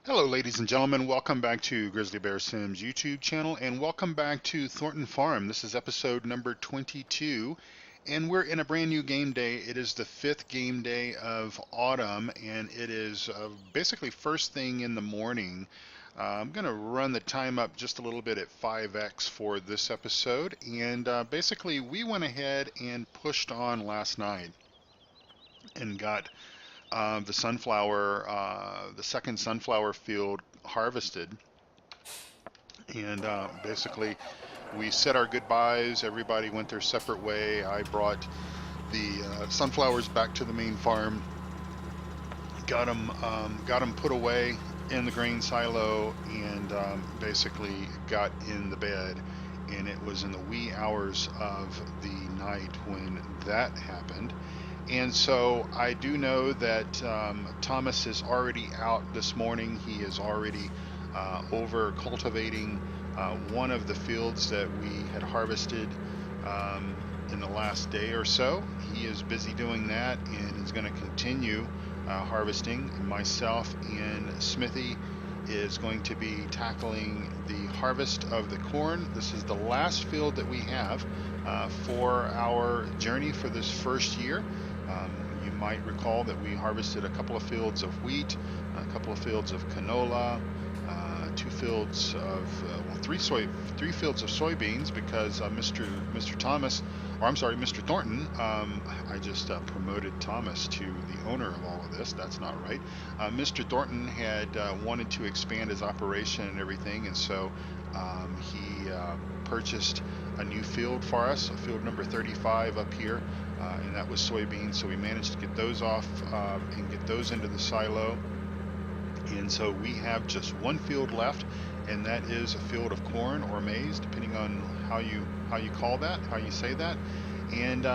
Hello, ladies and gentlemen. Welcome back to Grizzly Bear Sims YouTube channel, and welcome back to Thornton Farm. This is episode number 22, and we're in a brand new game day. It is the fifth game day of autumn, and it is basically first thing in the morning. I'm going to run the time up just a little bit at 5x for this episode, and basically we went ahead and pushed on last night and got the second sunflower field harvested. And basically, we said our goodbyes. Everybody went their separate way. I brought the sunflowers back to the main farm, got them put away in the grain silo, and basically got in the bed. And it was in the wee hours of the night when that happened. And so I do know that Thomas is already out this morning. He is already over cultivating one of the fields that we had harvested in the last day or so. He is busy doing that and is going to continue harvesting. Myself and Smithy is going to be tackling the harvest of the corn. This is the last field that we have for our journey for this first year. You might recall that we harvested a couple of fields of wheat, a couple of fields of canola, two fields of three fields of soybeans because Mr. Thomas, or I'm sorry, Mr. Thornton. I just promoted Thomas to the owner of all of this. That's not right. Mr. Thornton had wanted to expand his operation and everything, and so he purchased a new field for us, a field number 35 up here, and that was soybeans. So we managed to get those off and get those into the silo. And so we have just one field left, and that is a field of corn or maize, depending on how you call that, how you say that. And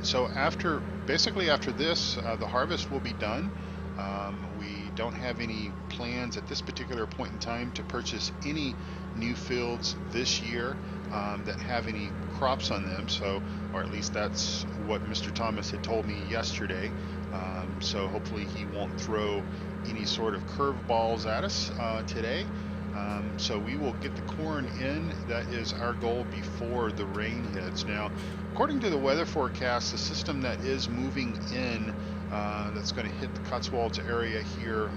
so after this, the harvest will be done. We don't have any plans at this particular point in time to purchase any new fields this year that have any crops on them. So, or at least that's what Mr. Thomas had told me yesterday. So hopefully he won't throw any sort of curveballs at us today. So we will get the corn in. That is our goal before the rain hits. Now, according to the weather forecast, the system that is moving in that's going to hit the Cotswolds area here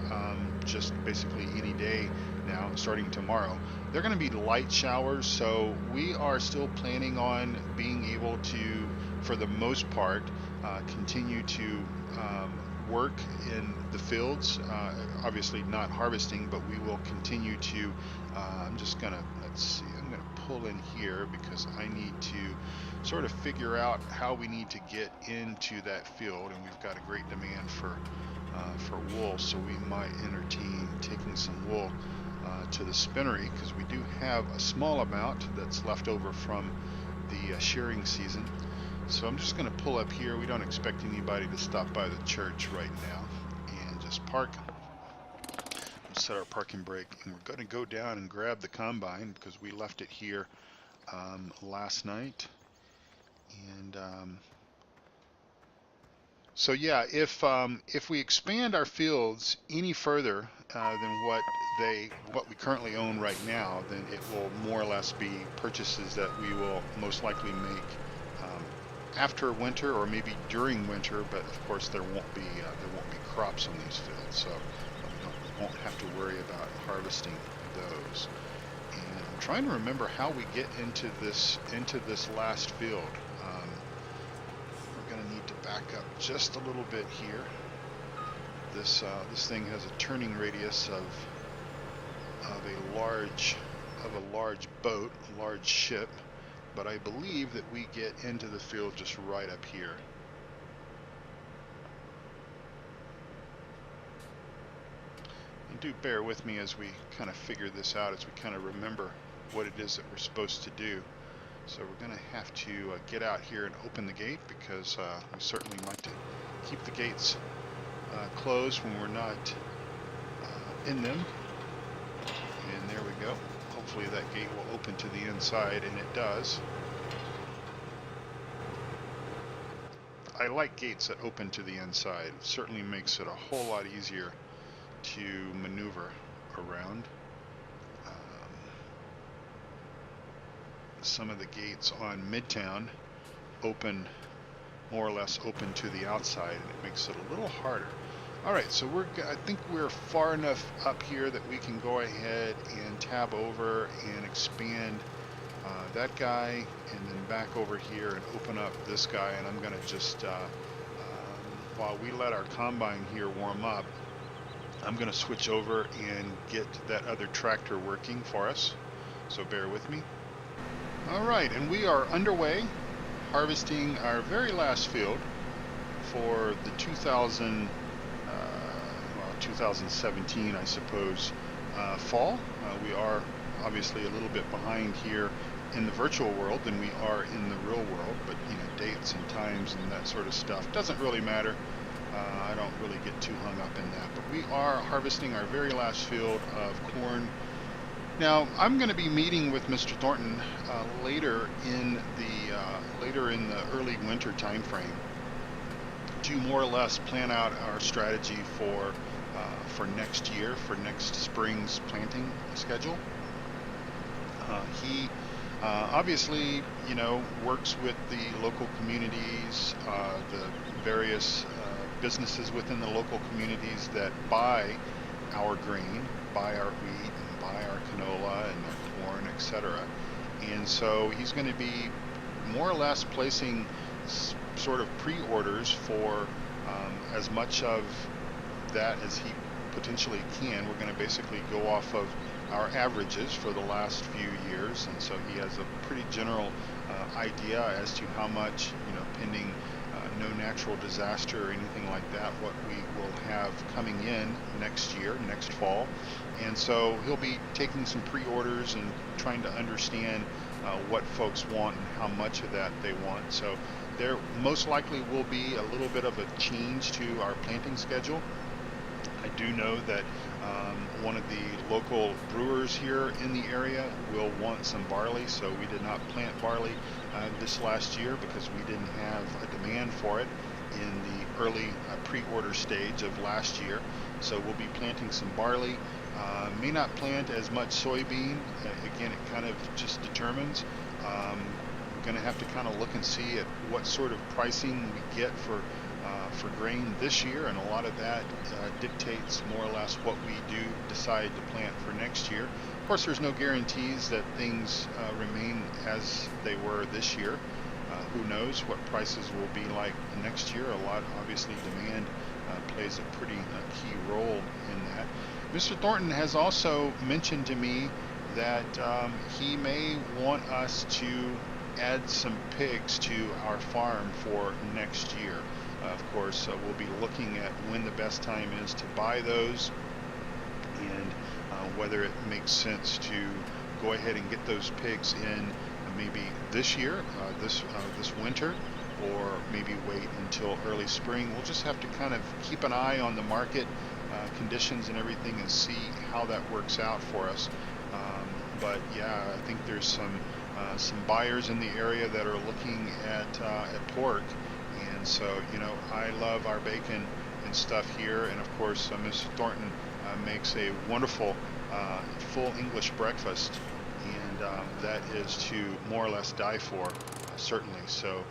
just basically any day now, starting tomorrow. They're going to be light showers, so we are still planning on being able to, for the most part, continue to work in the fields, obviously not harvesting, but we will continue to, I'm just gonna, let's see, I'm gonna pull in here because I need to sort of figure out how we need to get into that field, and we've got a great demand for wool, so we might entertain taking some wool to the spinnery, because we do have a small amount that's left over from the shearing season. So I'm just going to pull up here. We don't expect anybody to stop by the church right now, and just park. We'll set our parking brake, and we're going to go down and grab the combine because we left it here last night. And so yeah, if we expand our fields any further than what we currently own right now, then it will more or less be purchases that we will most likely make after winter or maybe during winter. But of course there won't be crops on these fields, so we won't have to worry about harvesting those. And I'm trying to remember how we get into this last field. We're going to need to back up just a little bit here. This thing has a turning radius of a large boat, a large ship, but I believe that we get into the field just right up here. And do bear with me as we kind of figure this out, as we kind of remember what it is that we're supposed to do. So we're going to have to get out here and open the gate, because we certainly like to keep the gates closed when we're not in them. And there we go. Hopefully that gate will open to the inside, and it does. I like gates that open to the inside. It certainly makes it a whole lot easier to maneuver around. Some of the gates on Midtown open, more or less open to the outside, and it makes it a little harder. All right, so I think we're far enough up here that we can go ahead and tab over and expand that guy, and then back over here and open up this guy. And I'm going to just, while we let our combine here warm up, I'm going to switch over and get that other tractor working for us. So bear with me. All right, and we are underway harvesting our very last field for the 2017, I suppose, fall. We are obviously a little bit behind here in the virtual world than we are in the real world, but dates and times and that sort of stuff doesn't really matter. I don't really get too hung up in that, but we are harvesting our very last field of corn. Now, I'm going to be meeting with Mr. Thornton later in the early winter time frame to more or less plan out our strategy for next year, for next spring's planting schedule. He obviously, works with the local communities, the various businesses within the local communities that buy our grain, buy our wheat, and buy our canola and our corn, etc. And so he's going to be more or less placing sort of pre-orders for as much of that as he potentially can. We're going to basically go off of our averages for the last few years, and so he has a pretty general idea as to how much, pending no natural disaster or anything like that, what we will have coming in next year, next fall. And so he'll be taking some pre-orders and trying to understand what folks want and how much of that they want. So there most likely will be a little bit of a change to our planting schedule. I do know that one of the local brewers here in the area will want some barley, so we did not plant barley this last year because we didn't have a demand for it in the early pre-order stage of last year. So we'll be planting some barley. May not plant as much soybean. Again, it kind of just determines. We're going to have to kind of look and see at what sort of pricing we get for grain this year, and a lot of that dictates more or less what we do decide to plant for next year. Of course, there's no guarantees that things remain as they were this year. Who knows what prices will be like next year? A lot, obviously, demand plays a pretty key role in that. Mr. Thornton has also mentioned to me that he may want us to add some pigs to our farm for next year. Of course, we'll be looking at when the best time is to buy those, and whether it makes sense to go ahead and get those pigs in maybe this year, this winter, or maybe wait until early spring. We'll just have to kind of keep an eye on the market conditions and everything and see how that works out for us. But yeah, I think there's some buyers in the area that are looking at pork. And so, I love our bacon and stuff here. And of course, Mr. Thornton makes a wonderful full English breakfast. And that is to more or less die for, certainly. So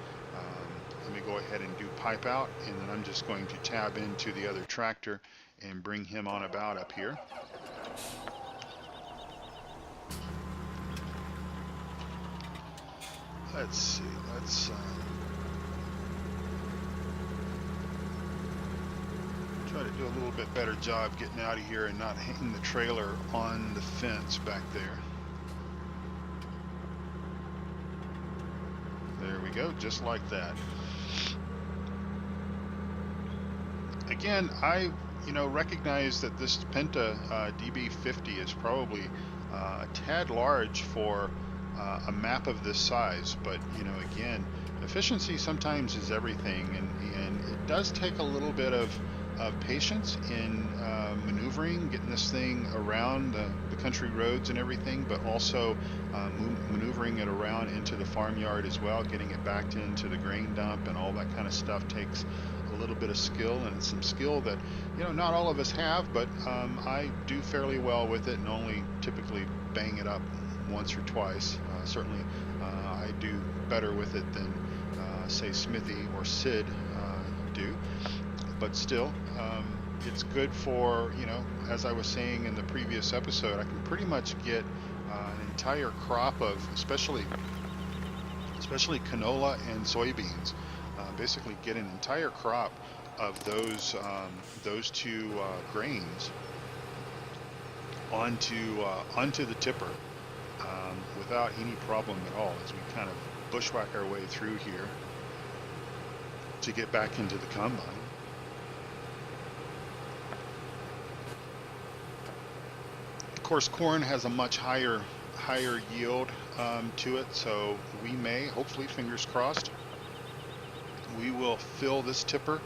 let me go ahead and do pipe out. And then I'm just going to tab into the other tractor and bring him on about up here. Let's see. Let's try to do a little bit better job getting out of here and not hanging the trailer on the fence back there. There we go, just like that. Again, I recognize that this Penta DB50 is probably a tad large for a map of this size, but again, efficiency sometimes is everything, and it does take a little bit of patience in maneuvering, getting this thing around the country roads and everything, but also maneuvering it around into the farmyard as well, getting it backed into the grain dump and all that kind of stuff takes a little bit of skill, and it's some skill that, you know, not all of us have, but I do fairly well with it and only typically bang it up once or twice. Certainly I do better with it than say Smithy or Sid do, but still it's good for, you know, as I was saying in the previous episode, I can pretty much get an entire crop of especially canola and soybeans. Basically get an entire crop of those two grains onto the tipper without any problem at all, as we kind of bushwhack our way through here to get back into the combine. Of course, corn has a much higher yield to it, so we may, hopefully, fingers crossed, we will fill this tipper,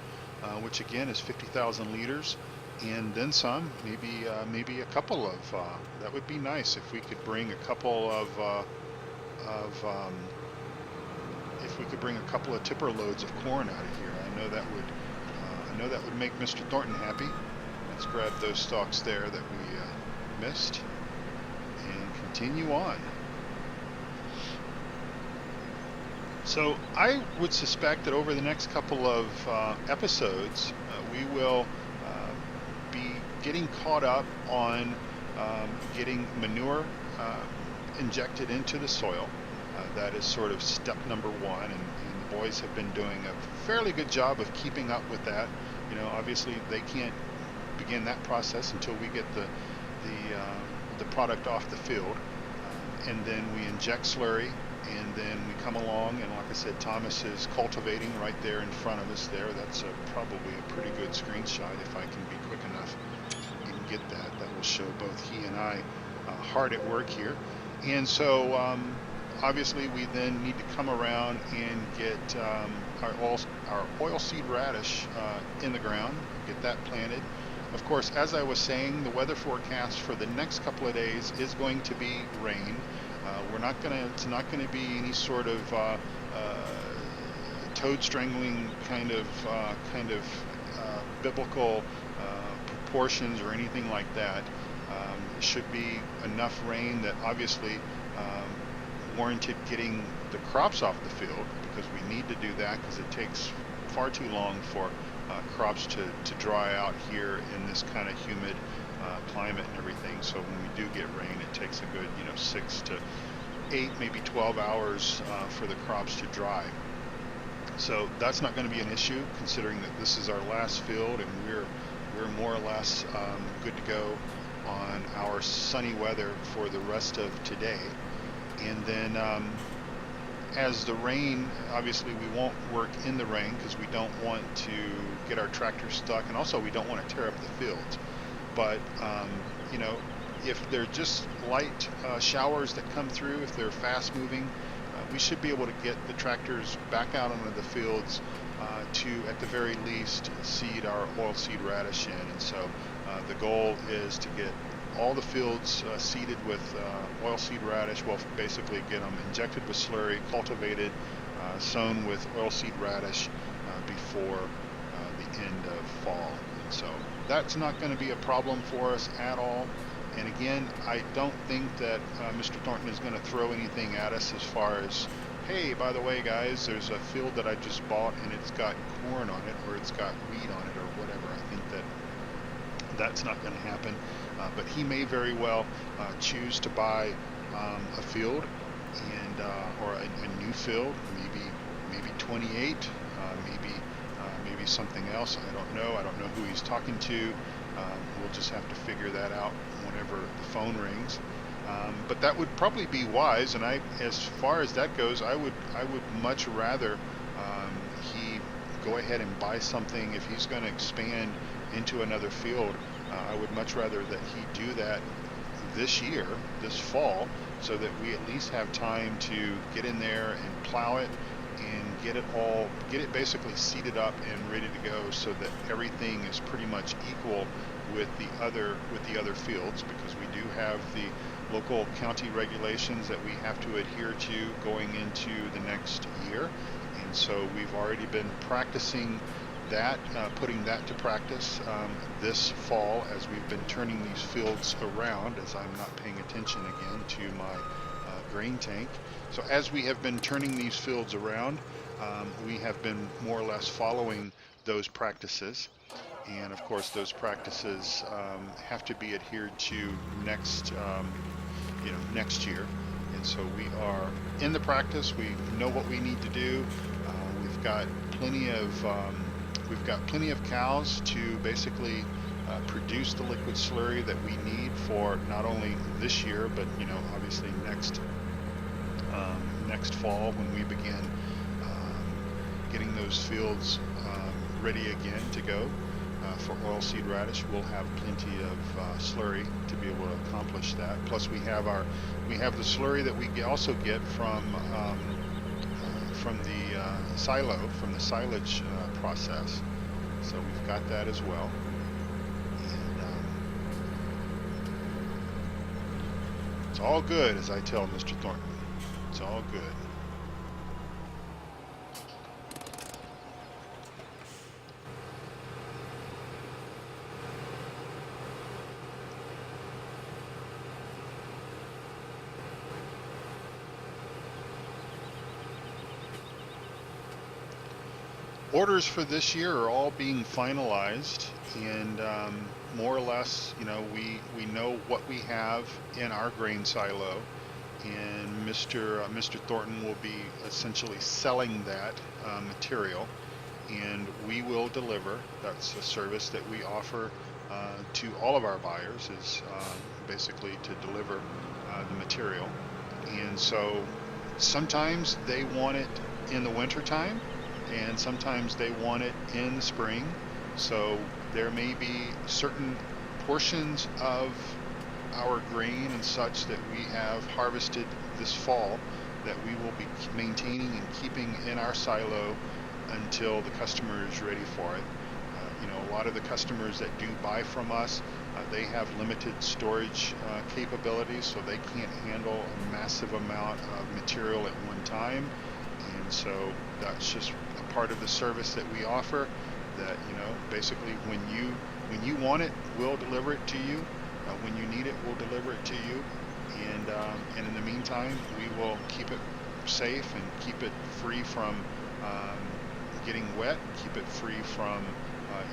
which again is 50,000 liters, and then some, maybe a couple of, that would be nice if we could bring a couple of if we could bring a couple of tipper loads of corn out of here. I know that would make Mr. Thornton happy. Let's grab those stalks there that we missed and continue on. So I would suspect that over the next couple of episodes, we will be getting caught up on getting manure injected into the soil. That is sort of step number one, and the boys have been doing a fairly good job of keeping up with that. You know, obviously they can't begin that process until we get the product off the field, and then we inject slurry, and then we come along, and like I said, Thomas is cultivating right there in front of us there. That's probably a pretty good screenshot if I can be quick enough and get that. That will show both he and I hard at work here. And so obviously we then need to come around and get our oilseed radish in the ground, get that planted. Of course, as I was saying, the weather forecast for the next couple of days is going to be rain. It's not gonna be any sort of toad strangling kind of biblical proportions or anything like that. It should be enough rain that obviously warranted getting the crops off the field, because we need to do that because it takes far too long for crops to dry out here in this kind of humid climate and everything. So when we do get rain, it takes a good 6 to 8, maybe 12 hours for the crops to dry. So that's not going to be an issue, considering that this is our last field and we're more or less good to go on our sunny weather for the rest of today. And then as the rain, obviously we won't work in the rain because we don't want to get our tractor stuck, and also we don't want to tear up the fields. But if they're just light showers that come through, if they're fast moving, we should be able to get the tractors back out onto the fields to, at the very least, seed our oilseed radish in. And so the goal is to get all the fields seeded with oilseed radish. Well, basically get them injected with slurry, cultivated, sown with oilseed radish before the end of fall. And so that's not going to be a problem for us at all. And again, I don't think that Mr. Thornton is going to throw anything at us as far as, hey, by the way, guys, there's a field that I just bought and it's got corn on it, or it's got wheat on it, or whatever. I think that's not going to happen. But he may very well choose to buy a field and or a new field, maybe 28, maybe something else. I don't know. I don't know who he's talking to. We'll just have to figure that out whenever the phone rings. But that would probably be wise. And as far as that goes, I would much rather he go ahead and buy something. If he's going to expand into another field, I would much rather that he do that this year, this fall, so that we at least have time to get in there and plow it and get it basically seeded up and ready to go, so that everything is pretty much equal with the other fields, because we do have the local county regulations that we have to adhere to going into the next year. And so we've already been practicing putting that to practice this fall as we've been turning these fields around, as I'm not paying attention again to my grain tank. So as we have been turning these fields around, we have been more or less following those practices. And of course, those practices have to be adhered to next year. And so we are in the practice. We know what we need to do. We've got plenty of cows to basically produce the liquid slurry that we need for not only this year, but obviously next fall when we begin getting those fields ready again to go. For oilseed radish, we'll have plenty of slurry to be able to accomplish that. Plus, we have the slurry that we also get from the silo, from the silage process. So we've got that as well. And it's all good, as I tell Mr. Thornton. It's all good. Orders for this year are all being finalized, and more or less, we know what we have in our grain silo, and Mr. Thornton will be essentially selling that material, and we will deliver. That's a service that we offer to all of our buyers, is basically to deliver the material. And so sometimes they want it in the winter time, and sometimes they want it in the spring. So there may be certain portions of our grain and such that we have harvested this fall that we will be maintaining and keeping in our silo until the customer is ready for it. A lot of the customers that do buy from us, they have limited storage capabilities, so they can't handle a massive amount of material at one time. And so that's just a part of the service that we offer, that basically when you want it, we'll deliver it to you. When you need it, we'll deliver it to you. And in the meantime, we will keep it safe and keep it free from getting wet, keep it free from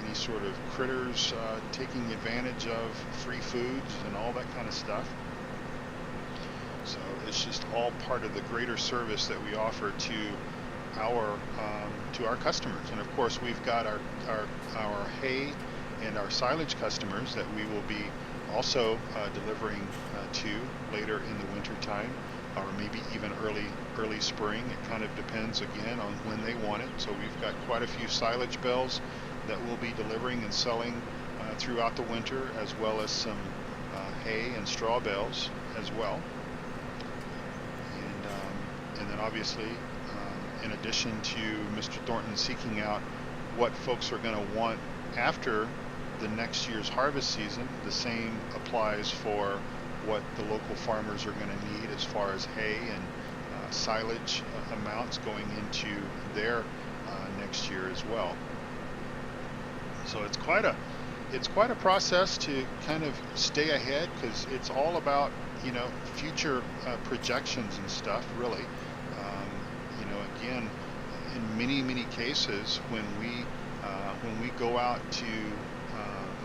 any sort of critters taking advantage of free foods and all that kind of stuff. So it's just all part of the greater service that we offer to our customers. And of course, we've got our hay and our silage customers that we will be also delivering to later in the winter time, or maybe even early spring. It kind of depends again on when they want it. So we've got quite a few silage bales that we'll be delivering and selling throughout the winter, as well as some hay and straw bales as well. And then obviously, in addition to Mr. Thornton seeking out what folks are going to want after the next year's harvest season, the same applies for what the local farmers are going to need as far as hay and silage amounts going into their next year as well. So it's quite a process to kind of stay ahead, because it's all about future projections and stuff, really. Again, in many cases, when we go out to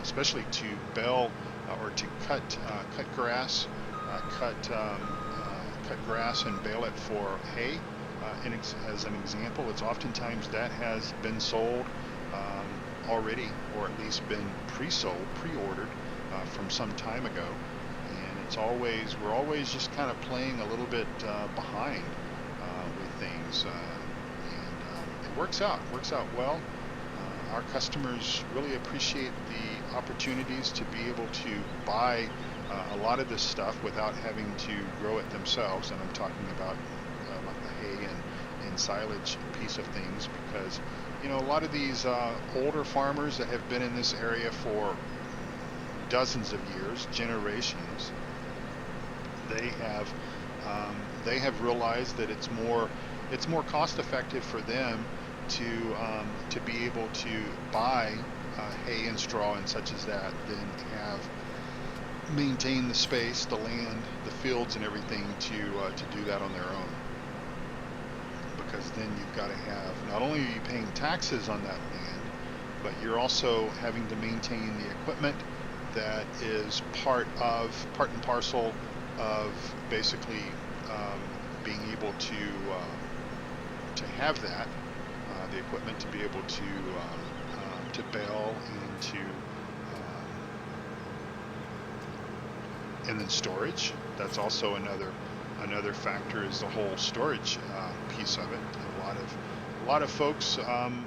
especially to bale or to cut grass, cut grass and bale it for hay, as an example, it's oftentimes that has been sold already, or at least been pre-ordered from some time ago. And we're always just kind of playing a little bit behind with things, and it works out well. Our customers really appreciate the opportunities to be able to buy a lot of this stuff without having to grow it themselves. And I'm talking about like the hay and silage piece of things, because a lot of these older farmers that have been in this area for dozens of years, generations, they have realized that it's more cost effective for them to be able to buy hay and straw and such as that than have maintain the space, the land, the fields, and everything to do that on their own. Because then you've got to have, not only are you paying taxes on that land, but you're also having to maintain the equipment that is part and parcel of basically being able to have that the equipment to be able to bale and to and then storage. That's also another factor, is the whole storage piece of it. A lot of folks,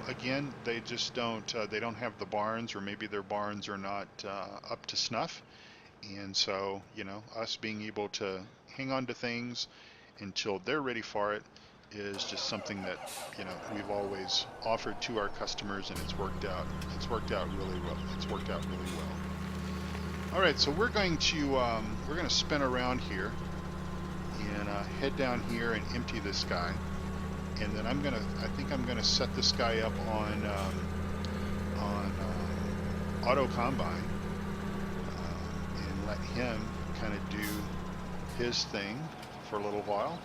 again, they just don't have the barns, or maybe their barns are not up to snuff, and so us being able to hang on to things until they're ready for it is just something that we've always offered to our customers, and it's worked out really well. All right, so we're going to spin around here and head down here and empty this guy, and then I think I'm gonna set this guy up on auto combine and let him kind of do his thing for a little while.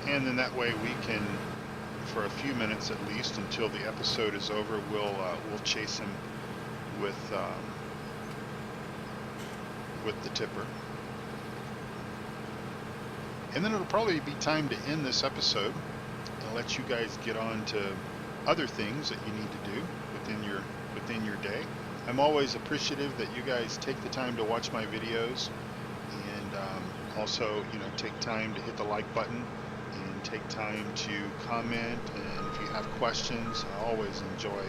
And then that way we can, for a few minutes at least, until the episode is over, we'll chase him with the tipper. And then it'll probably be time to end this episode and let you guys get on to other things that you need to do within your day. I'm always appreciative that you guys take the time to watch my videos, and also take time to hit the like button and take time to comment. And if you have questions, I always enjoy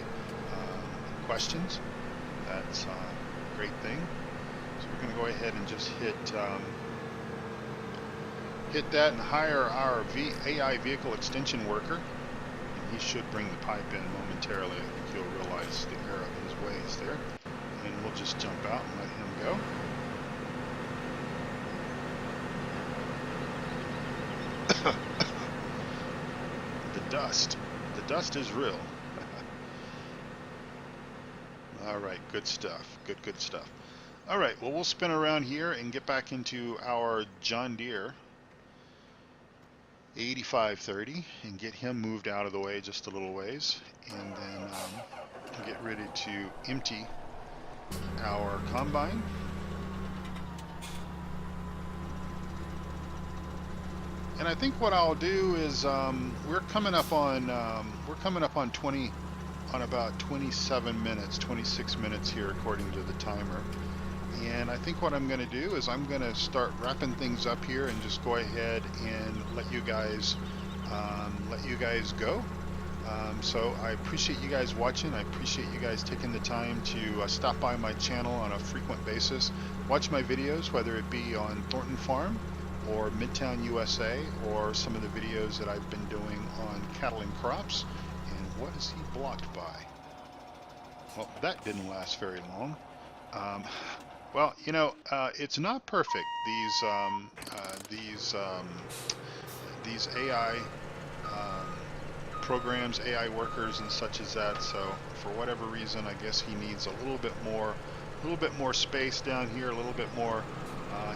questions. That's a great thing. So we're going to go ahead and just hit that and hire our AI vehicle extension worker, and he should bring the pipe in momentarily. I think he'll realize the error of his ways there, and we'll just jump out and let him go. The dust is real. All right, good stuff. Good stuff. All right, well, we'll spin around here and get back into our John Deere 8530 and get him moved out of the way just a little ways, and then get ready to empty our combine. And I think what I'll do is we're coming up on about 27 minutes, 26 minutes here according to the timer. And I think what I'm going to do is I'm going to start wrapping things up here and just go ahead and let you guys go. So I appreciate you guys watching. I appreciate you guys taking the time to stop by my channel on a frequent basis. Watch my videos, whether it be on Thornton Farm or Midtown USA, or some of the videos that I've been doing on cattle and crops. And what is he blocked by? Well, that didn't last very long. Well, it's not perfect. These AI programs, AI workers, and such as that. So for whatever reason, I guess he needs a little bit more space down here, a little bit more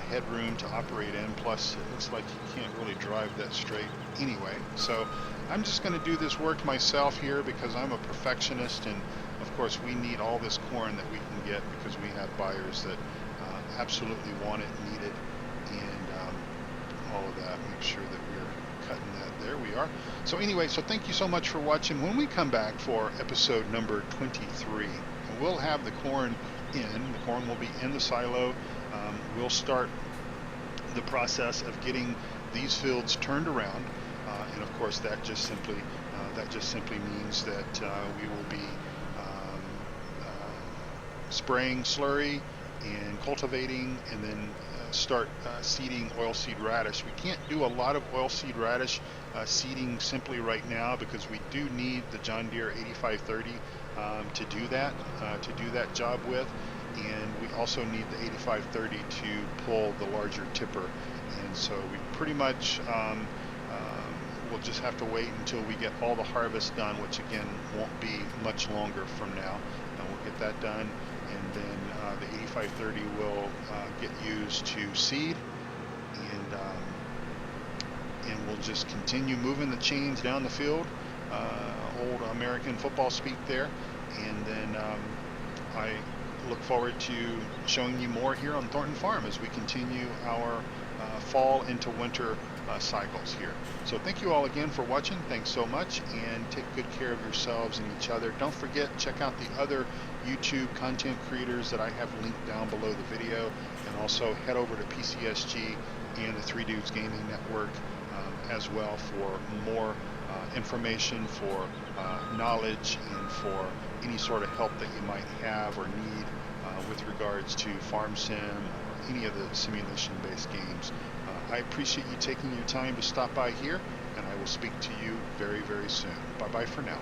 headroom to operate in. Plus, it looks like he can't really drive that straight anyway. So I'm just going to do this work myself here because I'm a perfectionist, and of course we need all this corn that we can get because we have buyers that absolutely want it, need it, and all of that. Make sure that we're cutting that. There we are. So anyway, so thank you so much for watching. When we come back for episode number 23, we'll have the corn in. The corn will be in the silo. We'll start the process of getting these fields turned around, and of course that just simply means that we will be spraying slurry and cultivating, and then start seeding oilseed radish. We can't do a lot of oilseed radish seeding simply right now because we do need the John Deere 8530 to do that job with, and we also need the 8530 to pull the larger tipper. And so we pretty much we'll just have to wait until we get all the harvest done, which again won't be much longer from now, and we'll get that done, and then the 8530 will get used to seed, and we'll just continue moving the chains down the field, old American football speak there, and then I look forward to showing you more here on Thornton Farm as we continue our fall into winter cycles here. So thank you all again for watching. Thanks so much, and take good care of yourselves and each other. Don't forget, check out the other YouTube content creators that I have linked down below the video, and also head over to PCSG and the Three Dudes Gaming Network as well for more information, for knowledge, and for any sort of help that you might have or need with regards to farm sim or any of the simulation based games. I appreciate you taking your time to stop by here, and I will speak to you very, very soon. Bye bye for now.